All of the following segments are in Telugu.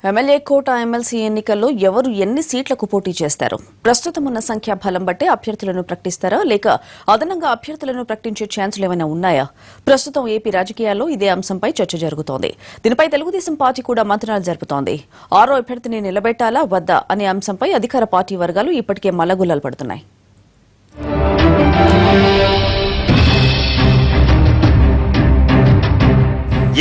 ఎమ్మెల్యే కోట ఎమ్మెల్సీ ఎన్నికల్లో ఎవరు ఎన్ని సీట్లకు పోటీ చేస్తారు? ప్రస్తుతం ఉన్న సంఖ్యాబలం బట్టే అభ్యర్థులను ప్రకటిస్తారా, లేక అదనంగా అభ్యర్థులను ప్రకటించే ఛాన్సులు ఏమైనా ఉన్నాయా? ప్రస్తుతం ఏపీ రాజకీయాల్లో ఇదే అంశంపై చర్చ జరుగుతోంది. దీనిపై తెలుగుదేశం పార్టీ కూడా మంత్రాలు జరుపుతోంది. ఆరో అభ్యర్థిని నిలబెట్టాలా వద్దా అనే అంశంపై అధికార పార్టీ వర్గాలు ఇప్పటికే మల్లగుల్లలు పడుతున్నాయి.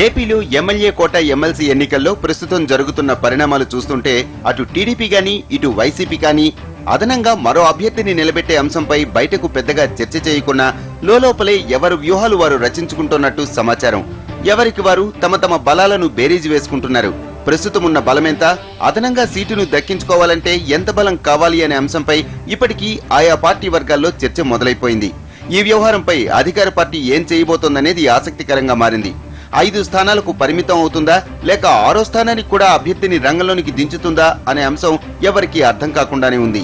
ఏపీలో ఎమ్మెల్యే కోట ఎమ్మెల్సీ ఎన్నికల్లో ప్రస్తుతం జరుగుతున్న పరిణామాలు చూస్తుంటే అటు టీడీపీ గాని ఇటు వైసీపీ గాని అదనంగా మరో అభ్యర్థిని నిలబెట్టే అంశంపై బయటకు పెద్దగా చర్చ చేయకున్నా లోలోపలే ఎవరు వ్యూహాలు వారు రచించుకుంటున్నట్టు సమాచారం. ఎవరికి వారు తమ తమ బలాలను బేరీజు వేసుకుంటున్నారు. ప్రస్తుతం ఉన్న బలమెంత, అదనంగా సీటును దక్కించుకోవాలంటే ఎంత బలం కావాలి అనే అంశంపై ఇప్పటికీ ఆయా పార్టీ వర్గాల్లో చర్చ మొదలైపోయింది. ఈ వ్యవహారంపై అధికార పార్టీ ఏం చేయబోతోందనేది ఆసక్తికరంగా మారింది. 5 స్థానాలకు పరిమితం అవుతుందా, లేక 6వ స్థానానికి కూడా అభ్యర్థిని రంగంలోనికి దించుతుందా అనే అంశం ఎవరికీ అర్థం కాకుండానే ఉంది.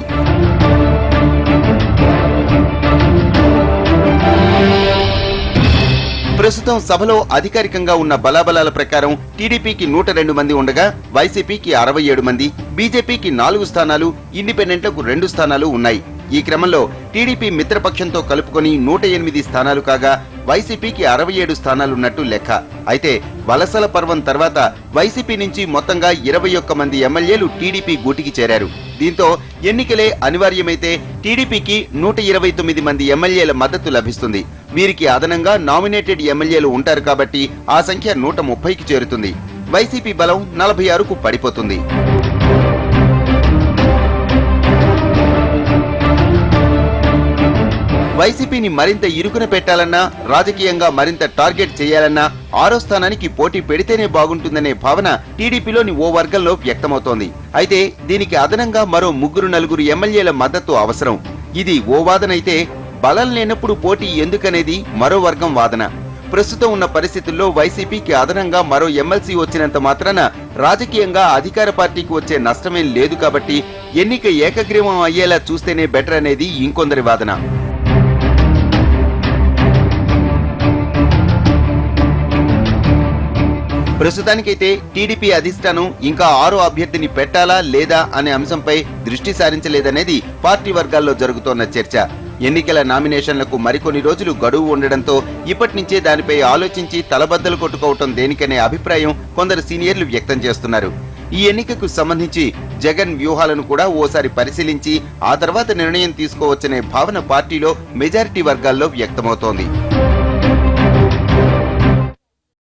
ప్రస్తుతం సభలో అధికారికంగా ఉన్న బలాబలాల ప్రకారం టీడీపీకి 102 మంది ఉండగా వైసీపీకి 67 మంది, బీజేపీకి 4 స్థానాలు, ఇండిపెండెంట్లకు 2 స్థానాలు ఉన్నాయి. ఈ క్రమంలో టీడీపీ మిత్రపక్షంతో కలుపుకొని 108 స్థానాలు కాగా వైసీపీకి 67 స్థానాలున్నట్టు లెక్క. అయితే వలసల పర్వం తర్వాత వైసీపీ నుంచి మొత్తంగా 21 మంది ఎమ్మెల్యేలు టీడీపీ గూటికి చేరారు. దీంతో ఎన్నికలే అనివార్యమైతే టీడీపీకి 129 మంది ఎమ్మెల్యేల మద్దతు లభిస్తుంది. వీరికి అదనంగా నామినేటెడ్ ఎమ్మెల్యేలు ఉంటారు కాబట్టి ఆ సంఖ్య 130కి చేరుతుంది. వైసీపీ బలం 46కు పడిపోతుంది. వైసీపీని మరింత ఇరుకున పెట్టాలన్నా, రాజకీయంగా మరింత టార్గెట్ చేయాలన్నా 6వ స్థానానికి పోటీ పెడితేనే బాగుంటుందనే భావన టీడీపీలోని ఓ వర్గంలో వ్యక్తమవుతోంది. అయితే దీనికి అదనంగా మరో 3-4 ఎమ్మెల్యేల మద్దతు అవసరం. ఇది ఓ వాదనైతే, బలం లేనప్పుడు పోటీ ఎందుకనేది మరో వర్గం వాదన. ప్రస్తుతం ఉన్న పరిస్థితుల్లో వైసీపీకి అదనంగా మరో ఎమ్మెల్సీ వచ్చినంత మాత్రాన రాజకీయంగా అధికార పార్టీకి వచ్చే నష్టమేం లేదు కాబట్టి ఎన్నిక ఏకగ్రీవం అయ్యేలా చూస్తేనే బెటర్ అనేది ఇంకొందరి వాదన. ప్రస్తుతానికైతే టీడీపీ అధిష్టానం ఇంకా 6వ అభ్యర్థిని పెట్టాలా లేదా అనే అంశంపై దృష్టి సారించలేదనేది పార్టీ వర్గాల్లో జరుగుతోన్న చర్చ. ఎన్నికల నామినేషన్లకు మరికొన్ని రోజులు గడువు ఉండడంతో ఇప్పటి నుంచే దానిపై ఆలోచించి తలబద్దలు కొట్టుకోవటం దేనికనే అభిప్రాయం కొందరు సీనియర్లు వ్యక్తం చేస్తున్నారు. ఈ ఎన్నికకు సంబంధించి జగన్ వ్యూహాలను కూడా ఓసారి పరిశీలించి ఆ తర్వాత నిర్ణయం తీసుకోవచ్చనే భావన పార్టీలో మెజారిటీ వర్గాల్లో వ్యక్తమవుతోంది.